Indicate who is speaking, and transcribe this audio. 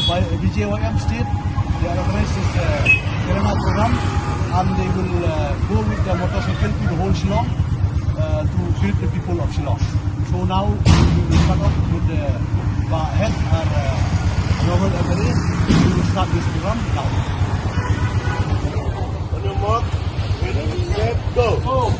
Speaker 1: by BJYM state. They are organized this Kirana program, and they will go with the motorcycle to the whole Shillong to feed the people of Shillong. So now we will start off with the head normal every. We will start this program now.
Speaker 2: On your mark, ready, set, go.
Speaker 1: Oh.